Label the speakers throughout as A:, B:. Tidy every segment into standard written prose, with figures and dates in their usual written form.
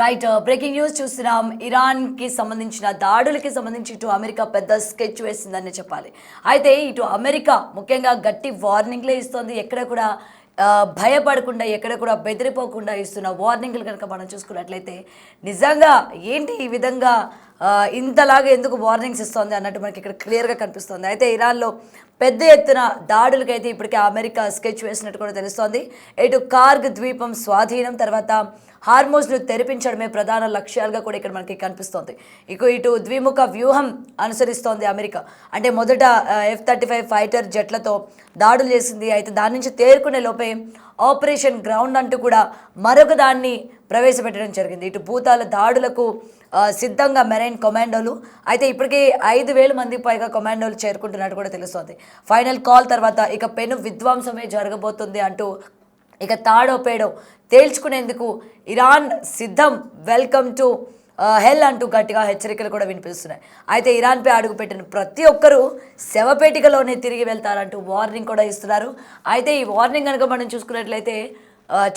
A: Right breaking news చూస్తున్నాం. ఇరాన్కి సంబంధించిన దాడులకి సంబంధించి ఇటు అమెరికా పెద్ద స్కెచ్ వేసిందని చెప్పాలి. అయితే ఇటు అమెరికా ముఖ్యంగా గట్టి వార్నింగ్లే ఇస్తోంది. ఎక్కడ కూడా భయపడకుండా, ఎక్కడ కూడా బెదిరిపోకుండా ఇస్తున్న వార్నింగ్లు కనుక మనం చూసుకున్నట్లయితే నిజంగా ఏంటి ఈ విధంగా ఇంతలాగా ఎందుకు వార్నింగ్స్ ఇస్తోంది అన్నట్టు మనకి ఇక్కడ క్లియర్గా కనిపిస్తుంది. అయితే ఇరాన్లో పెద్ద ఎత్తున దాడులకైతే ఇప్పటికే అమెరికా స్కెచ్ వేసినట్టు కూడా తెలుస్తోంది. ఇటు కార్గ్ ద్వీపం స్వాధీనం, తర్వాత హార్మోజ్ను తెరిపించడమే ప్రధాన లక్ష్యాలుగా కూడా ఇక్కడ మనకి కనిపిస్తోంది. ఇటు ద్విముఖ వ్యూహం అనుసరిస్తోంది అమెరికా. అంటే మొదట F-35 ఫైటర్ జెట్లతో దాడులు చేసింది. అయితే దాని నుంచి తేరుకునే లోపే ఆపరేషన్ గ్రౌండ్ అంటూ కూడా మరొక దాన్ని ప్రవేశపెట్టడం జరిగింది. ఇటు భూతాల దాడులకు సిద్ధంగా మెరైన్ కమాండోలు. అయితే ఇప్పటికే 5,000 మందికి పైగా కమాండోలు చేరుకుంటున్నట్టు కూడా తెలుస్తోంది. ఫైనల్ కాల్ తర్వాత ఇక పెను విధ్వంసమే జరగబోతుంది అంటూ ఇక తాడో పేడో తేల్చుకునేందుకు ఇరాన్ సిద్ధం, వెల్కమ్ టు హెల్ అంటూ గట్టిగా హెచ్చరికలు కూడా వినిపిస్తున్నాయి. అయితే ఇరాన్పై అడుగుపెట్టిన ప్రతి ఒక్కరూ శవపేటికలోనే తిరిగి వెళ్తారంటూ వార్నింగ్ కూడా ఇస్తున్నారు. అయితే ఈ వార్నింగ్ కనుక మనం చూసుకున్నట్లయితే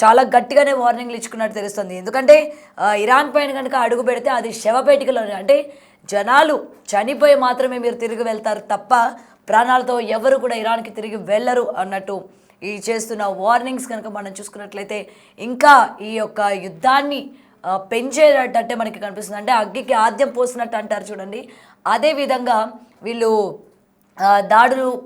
A: చాలా గట్టిగానే వార్నింగ్లు ఇచ్చుకున్నట్టు తెలుస్తుంది. ఎందుకంటే ఇరాన్ పైన కనుక అడుగు పెడితే అది శవపేటికలోనే, అంటే జనాలు చనిపోయి మాత్రమే మీరు తిరిగి వెళ్తారు తప్ప ప్రాణాలతో ఎవరు కూడా ఇరాన్కి తిరిగి వెళ్ళరు అన్నట్టు ఈ చేస్తున్న వార్నింగ్స్ కనుక మనం చూసుకున్నట్లయితే ఇంకా ఈ యొక్క యుద్ధాన్ని పెంచేటట్టే మనకి కనిపిస్తుంది. అంటే అగ్గికి ఆద్యం పోసినట్టు అంటారు చూడండి, అదేవిధంగా వీళ్ళు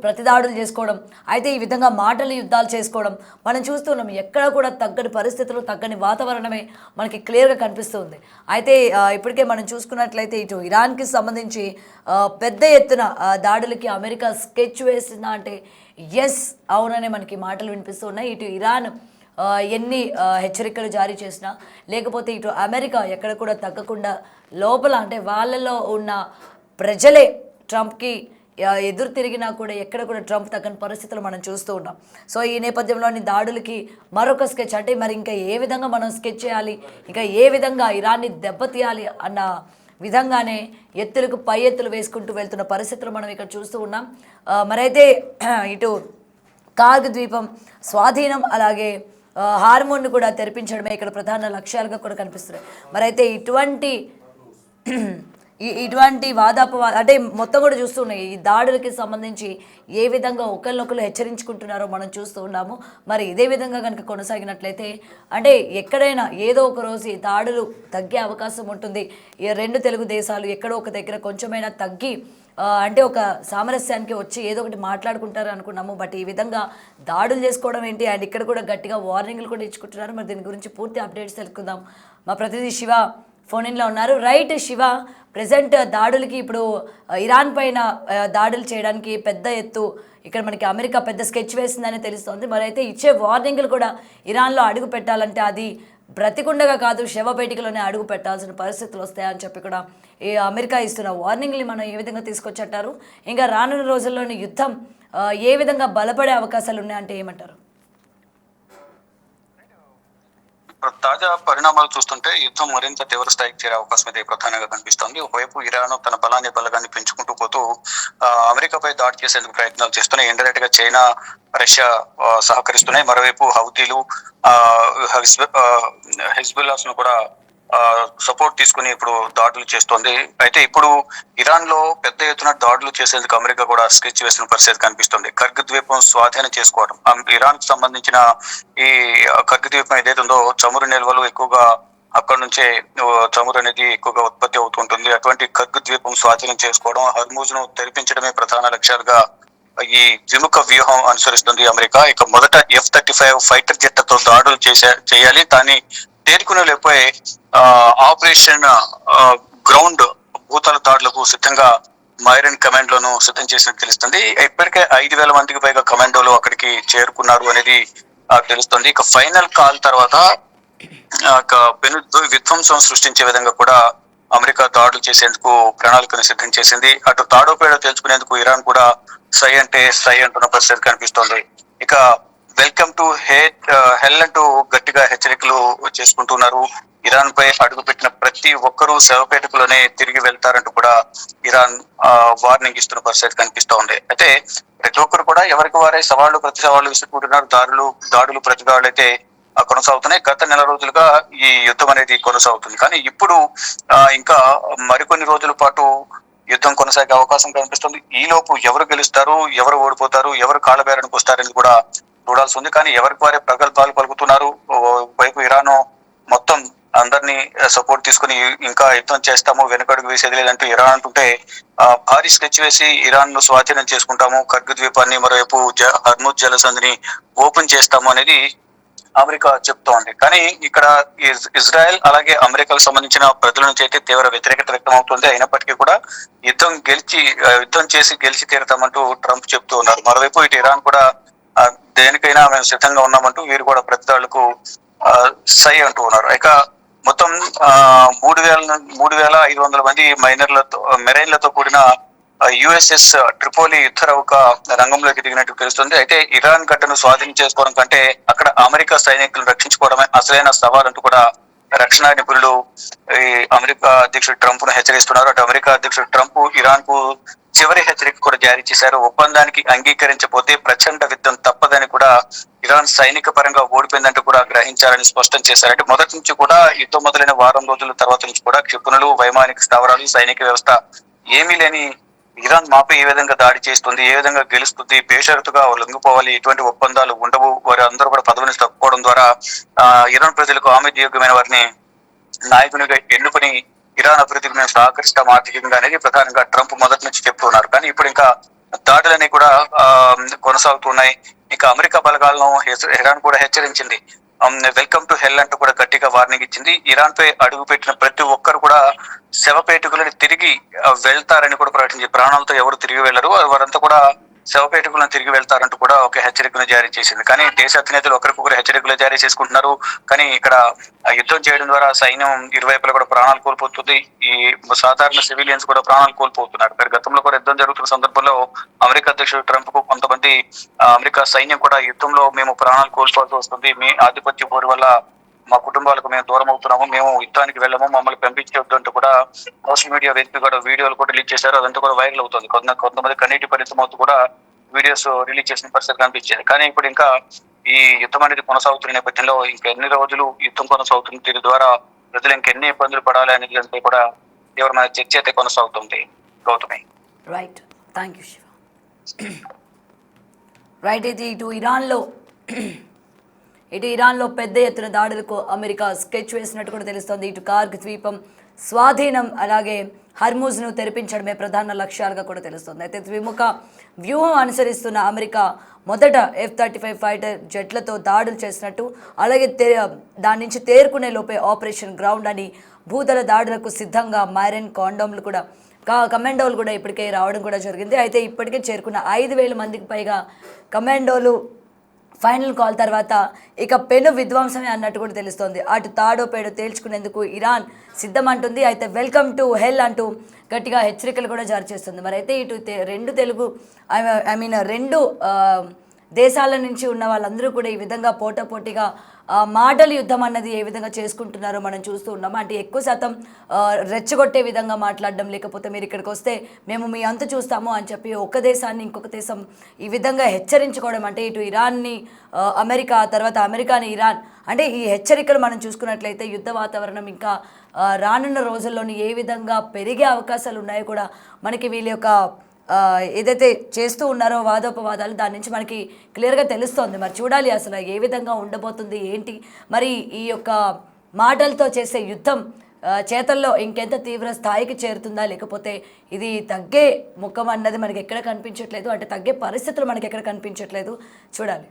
A: ప్రతి దాడులు చేసుకోవడం, అయితే ఈ విధంగా మాటలు యుద్ధాలు చేసుకోవడం మనం చూస్తున్నాం. ఎక్కడ కూడా తగ్గని పరిస్థితులు, తగ్గని వాతావరణమే మనకి క్లియర్గా కనిపిస్తుంది. అయితే ఇప్పటికే మనం చూసుకున్నట్లయితే ఇటు ఇరాన్కి సంబంధించి పెద్ద ఎత్తున దాడులకి అమెరికా స్కెచ్ వేసిందా అంటే ఎస్, అవుననే మనకి మాటలు వినిపిస్తూ ఉన్నాయి. ఇటు ఇరాన్ ఎన్ని హెచ్చరికలు జారీ చేసినా, లేకపోతే ఇటు అమెరికా ఎక్కడ కూడా తగ్గకుండా లోపల, అంటే వాళ్ళలో ఉన్న ప్రజలే ట్రంప్కి ఎదురు తిరిగినా కూడా ఎక్కడ కూడా ట్రంప్ తగ్గని పరిస్థితులు మనం చూస్తూ ఉన్నాం. సో ఈ నేపథ్యంలోని దాడులకి మరొక స్కెచ్, అంటే మరి ఇంకా ఏ విధంగా మనం స్కెచ్ చేయాలి, ఇంకా ఏ విధంగా ఇరాన్ని దెబ్బతీయాలి అన్న విధంగానే ఎత్తులకు పై ఎత్తులు వేసుకుంటూ వెళ్తున్న పరిస్థితులు మనం ఇక్కడ చూస్తూ ఉన్నాం. మరైతే ఇటు కార్గ్ ద్వీపం స్వాధీనం, అలాగే హార్మోన్ను కూడా తెరిపించడమే ఇక్కడ ప్రధాన లక్ష్యాలుగా కూడా కనిపిస్తున్నాయి. మరైతే ఇటువంటి వాదాపవాద అంటే మొత్తం కూడా చూస్తున్నాయి. ఈ దాడులకి సంబంధించి ఏ విధంగా ఒకరినొకరు హెచ్చరించుకుంటున్నారో మనం చూస్తూ ఉన్నాము. మరి ఇదే విధంగా కనుక కొనసాగినట్లయితే అంటే ఎక్కడైనా ఏదో ఒక రోజు ఈ దాడులు తగ్గే అవకాశం ఉంటుంది. ఈ రెండు తెలుగు దేశాలు ఎక్కడో ఒక దగ్గర కొంచెమైనా తగ్గి అంటే ఒక సామరస్యానికి వచ్చి ఏదో ఒకటి మాట్లాడుకుంటారు అనుకున్నాము. బట్ ఈ విధంగా దాడులు చేసుకోవడం ఏంటి, అండ్ ఇక్కడ కూడా గట్టిగా వార్నింగ్లు కూడా ఇచ్చుకుంటున్నారు. మరి దీని గురించి పూర్తి అప్డేట్స్ తెలుసుకుందాం. మా ప్రతినిధి శివ ఫోన్ ఇన్లో ఉన్నారు. రైట్ శివ, ప్రజెంట్ దాడులకి ఇప్పుడు ఇరాన్ పైన దాడులు చేయడానికి పెద్ద ఎత్తు ఇక్కడ మనకి అమెరికా పెద్ద స్కెచ్ వేసిందని తెలుస్తోంది. మరి అయితే ఇచ్చే వార్నింగ్లు కూడా ఇరాన్లో అడుగు పెట్టాలంటే అది బ్రతికుండగా కాదు, శవపేటికలోనే అడుగు పెట్టాల్సిన పరిస్థితులు వస్తాయని చెప్పి కూడా ఈ అమెరికా ఇస్తున్న వార్నింగ్ని మనం ఏ విధంగా తీసుకొచ్చారు, ఇంకా రానున్న రోజుల్లోని యుద్ధం ఏ విధంగా బలపడే అవకాశాలు ఉన్నాయంటే ఏమంటారు?
B: తాజా పరిణామాలు చూస్తుంటే యుద్ధం మరింత తీవ్ర స్థాయికి చేరే అవకాశం అయితే ప్రధానంగా కనిపిస్తోంది. ఒకవైపు ఇరాన్ తన బలాన్ని పెంచుకుంటూ పోతూ అమెరికాపై దాడి చేసేందుకు ప్రయత్నాలు చేస్తున్నాయి. ఇండైరెక్ట్ గా చైనా, రష్యా సహకరిస్తున్నాయి. మరోవైపు హౌతీలు, హిజ్బుల్లాస్ ను కూడా సపోర్ట్ తీసుకుని ఇప్పుడు దాడులు చేస్తోంది. అయితే ఇప్పుడు ఇరాన్ లో పెద్ద ఎత్తున దాడులు చేసేందుకు అమెరికా కూడా స్కెచ్ వేసిన పరిస్థితి కనిపిస్తుంది. కర్గ్ ద్వీపం స్వాధీనం చేసుకోవడం, ఇరాన్ కు సంబంధించిన ఈ కర్గ్ ద్వీపం ఏదైతే ఉందో చమురు నిల్వలు ఎక్కువగా అక్కడ నుంచే చమురు అనేది ఎక్కువగా ఉత్పత్తి అవుతుంటుంది. అటువంటి కర్గ్ ద్వీపం స్వాధీనం చేసుకోవడం, హర్మూజ్ ను తెరిపించడమే ప్రధాన లక్ష్యాలుగా ఈ ద్విముఖ వ్యూహం అనుసరిస్తుంది అమెరికా. ఇక మొదట F-35 ఫైటర్ జెట్లతో దాడులు చేయాలి. దాన్ని తేరుకునే లేకపోయి ఆపరేషన్ గ్రౌండ్ భూతల దాడులకు సిద్ధంగా మైరన్ కమాండ్ లను సిద్ధం చేసినట్టు తెలుస్తుంది. ఇప్పటికే 5,000 మందికి పైగా కమాండోలు అక్కడికి చేరుకున్నారు అనేది తెలుస్తుంది. ఇక ఫైనల్ కాల్ తర్వాత విధ్వంసం సృష్టించే విధంగా కూడా అమెరికా దాడులు చేసేందుకు ప్రణాళికను సిద్ధం చేసింది. అటు తాడోపేడో తెలుసుకునేందుకు ఇరాన్ కూడా సై అంటే సై అంటున్న పరిస్థితి కనిపిస్తోంది. ఇక వెల్కమ్ టు హెల్ అంటూ గట్టిగా హెచ్చరికలు చేసుకుంటున్నారు. ఇరాన్ పై అడుగు పెట్టిన ప్రతి ఒక్కరూ శవపేటకులోనే తిరిగి వెళ్తారంటూ కూడా ఇరాన్ వార్నింగ్ ఇస్తున్న పరిస్థితి కనిపిస్తూ ఉంది. అయితే ప్రతి ఒక్కరు కూడా ఎవరికి వారే ప్రతి సవాళ్లు విసుకుంటున్నారు. దాడులు ప్రతి దాడులు అయితే కొనసాగుతున్నాయి. గత నెల రోజులుగా ఈ యుద్ధం అనేది కొనసాగుతుంది. కానీ ఇప్పుడు ఇంకా మరికొన్ని రోజుల పాటు యుద్ధం కొనసాగే అవకాశం కనిపిస్తుంది. ఈలోపు ఎవరు గెలుస్తారు, ఎవరు ఓడిపోతారు, ఎవరు కాళ్ళబేరానికి వస్తారనేది కూడా చూడాల్సి ఉంది. కానీ ఎవరికి వారే ప్రగల్భాలు పలుకుతున్నారు. వైపు ఇరాన్ మొత్తం అందరినీ సపోర్ట్ తీసుకుని ఇంకా యుద్ధం చేస్తాము, వెనుకడుగు వేసేది లేదంటూ ఇరాన్ అంటుంటే భారీ స్కెచ్ వేసి ఇరాన్ ను స్వాధీనం చేసుకుంటాము, కర్గ్ ద్వీపాన్ని మరోవైపు హర్ముజ్ జలసంధిని ఓపెన్ చేస్తాము అనేది అమెరికా చెప్తోంది. కానీ ఇక్కడ ఇజ్రాయెల్ అలాగే అమెరికాకు సంబంధించిన ప్రజల నుంచి అయితే తీవ్ర వ్యతిరేకత వ్యక్తం అవుతుంది. అయినప్పటికీ కూడా యుద్ధం చేసి గెలిచి తీరుతామంటూ ట్రంప్ చెప్తూ ఉన్నారు. మరోవైపు ఇటు ఇరాన్ కూడా దేనికైనా మేము సిద్ధంగా ఉన్నామంటూ వీరు కూడా ప్రతిదాడులకు సై అంటూ ఉన్నారు. ఇక మొత్తం 3,500 మంది మెరైన్లతో కూడిన యుఎస్ఎస్ ట్రిపోలి యుద్ధ నౌక రంగంలోకి దిగినట్టు తెలుస్తుంది. అయితే ఇరాన్ గడ్డను స్వాధీనం చేసుకోవడం కంటే అక్కడ అమెరికా సైనికులను రక్షించుకోవడమే అసలైన సవాల్ అంటూ కూడా రక్షణ నిపుణులు ఈ అమెరికా అధ్యక్షుడు ట్రంప్ ను హెచ్చరిస్తున్నారు. అటు అమెరికా అధ్యక్షుడు ట్రంప్ ఇరాన్ కు చివరి హెచ్చరిక కూడా జారీ చేశారు. ఒప్పందానికి అంగీకరించకపోతే ప్రచండ యుద్ధం తప్పదని కూడా ఇరాన్ సైనిక పరంగా ఓడిపోయిందంటూ కూడా గ్రహించాలని స్పష్టం చేశారు. అంటే మొదటి నుంచి కూడా యుద్ధం మొదలైన వారం రోజుల తర్వాత నుంచి కూడా క్షిపణులు, వైమానిక స్థావరాలు, సైనిక వ్యవస్థ ఏమీ లేని ఇరాన్ మాపై ఏ విధంగా దాడి చేస్తుంది, ఏ విధంగా గెలుస్తుంది, బేషరతుగా లొంగిపోవాలి, ఎటువంటి ఒప్పందాలు ఉండవు, వారి అందరూ కూడా పదవిని తప్పుకోవడం ద్వారా ఇరాన్ ప్రజలకు ఆమోదయోగ్యమైన వారిని నాయకునిగా ఎన్నుకుని ఇరాన్ అభివృద్ధికి మేము సహకరిస్తాం ఆర్థికంగా అనేది ప్రధానంగా ట్రంప్ మొదటి నుంచి చెప్తున్నారు. కానీ ఇప్పుడు ఇంకా దాడులన్నీ కూడా కొనసాగుతున్నాయి. ఇంకా అమెరికా బలగాలను ఇరాన్ కూడా హెచ్చరించింది. వెల్కమ్ టు హెల్ అంటూ కూడా గట్టిగా వార్నింగ్ ఇచ్చింది. ఇరాన్ పై అడుగు పెట్టిన ప్రతి ఒక్కరు కూడా శవపేటికలను తిరిగి వెళ్తారని కూడా ప్రకటించింది. ప్రాణాలతో ఎవరు తిరిగి వెళ్లరు, వారంతా కూడా శవపేటికలను తిరిగి వెళ్తారంటూ కూడా ఒక హెచ్చరికను జారీ చేసింది. కానీ దేశ అధినేతలు ఒకరికొకరు హెచ్చరికలు జారీ చేసుకుంటున్నారు. కానీ ఇక్కడ యుద్ధం చేయడం ద్వారా సైన్యం ఇరువైపులా కూడా ప్రాణాలు కోల్పోతుంది. ఈ సాధారణ సివిలియన్స్ కూడా ప్రాణాలు కోల్పోతున్నారు. మరి గతంలో కూడా యుద్ధం జరుగుతున్న సందర్భంలో అమెరికా అధ్యక్షుడు ట్రంప్ కు కొంతమంది అమెరికా సైన్యం కూడా యుద్ధంలో మేము ప్రాణాలు కోల్పోవాల్సి వస్తుంది, మీ ఆధిపత్య పోరు వల్ల మా కుటుంబాలకు మేము దూరం అవుతున్నాము, మేము యుద్ధానికి వెళ్ళము, మమ్మల్ని పంపించవద్దు అంటూ కూడా సోషల్ మీడియా వేదిక కూడా వీడియోలు కూడా రిలీజ్ చేశారు. అదంతా కూడా వైరల్ అవుతుంది. కొంతమంది కన్నీటి పరిశ్రమతో కూడా వీడియోస్ రిలీజ్ చేసిన పరిస్థితి కనిపించింది. కానీ ఇప్పుడు ఇంకా ఈ యుద్ధం అనేది కొనసాగుతున్న నేపథ్యంలో ఇంకా ఎన్ని రోజులు యుద్ధం కొనసాగుతుంది, దీని ద్వారా ప్రజలు ఇంకెన్ని ఇబ్బందులు పడాలి అనేది దానిపై కూడా తీవ్రమైన చర్చ అయితే కొనసాగుతుంది. Gautami.
A: Right, thank you Shiva. Right, అయితే ఇటు ఇరాన్లో పెద్ద ఎత్తున దాడులకు అమెరికా స్కెచ్ వేసినట్టు కూడా తెలుస్తోంది. ఇటు కార్గ్ ద్వీపం స్వాధీనం అలాగే హర్ముజ్ను తెరిపించడమే ప్రధాన లక్ష్యాలుగా కూడా తెలుస్తుంది. అయితే ద్విముఖ వ్యూహం అనుసరిస్తున్న అమెరికా మొదట F-35 ఫైటర్ జెట్లతో దాడులు చేసినట్టు, అలాగే దాని నుంచి తేరుకునే లోపే ఆపరేషన్ గ్రౌండ్ అని భూదళ దాడులకు సిద్ధంగా మైరన్ కమాండోలు కూడా ఇప్పటికే రావడం కూడా జరిగింది. అయితే ఇప్పటికే చేరుకున్న 5,000 మందికి పైగా కమాండోలు ఫైనల్ కాల్ తర్వాత ఇక పెను విధ్వంసమే అన్నట్టు కూడా తెలుస్తోంది. అటు తాడో పేడో తేల్చుకునేందుకు ఇరాన్ సిద్ధమంటుంది. అయితే వెల్కమ్ టు హెల్ అంటూ గట్టిగా హెచ్చరికలు కూడా జారీ చేస్తుంది. మరి అయితే ఇటు రెండు దేశాల నుంచి ఉన్న వాళ్ళందరూ కూడా ఈ విధంగా పోటాపోటీగా మాటల యుద్ధం అన్నది ఏ విధంగా చేసుకుంటున్నారో మనం చూస్తూ ఉన్నాము. అంటే ఎక్కువ శాతం రెచ్చగొట్టే విధంగా మాట్లాడడం, లేకపోతే మీరు ఇక్కడికి వస్తే మేము మీ అంతు చూస్తాము అని చెప్పి ఒక దేశాన్ని ఇంకొక దేశం ఈ విధంగా హెచ్చరించుకోవడం, అంటే ఇటు ఇరాన్ని అమెరికా, తర్వాత అమెరికాని ఇరాన్, అంటే ఈ హెచ్చరికలు మనం చూసుకున్నట్లయితే యుద్ధ వాతావరణం ఇంకా రానున్న రోజుల్లోని ఏ విధంగా పెరిగే అవకాశాలు ఉన్నాయో కూడా మనకి వీళ్ళ యొక్క ఏదైతే చేస్తూ ఉన్నారో వాదోపవాదాలు, దాని నుంచి మనకి క్లియర్గా తెలుస్తోంది. మరి చూడాలి అసలు ఏ విధంగా ఉండబోతుంది ఏంటి, మరి ఈ యొక్క మాటలతో చేసే యుద్ధం చేతల్లో ఇంకెంత తీవ్ర స్థాయికి చేరుతుందా, లేకపోతే ఇది తగ్గే ముఖం అన్నది మనకి ఎక్కడ కనిపించట్లేదు, అంటే తగ్గే పరిస్థితులు మనకి ఎక్కడ కనిపించట్లేదు. చూడాలి.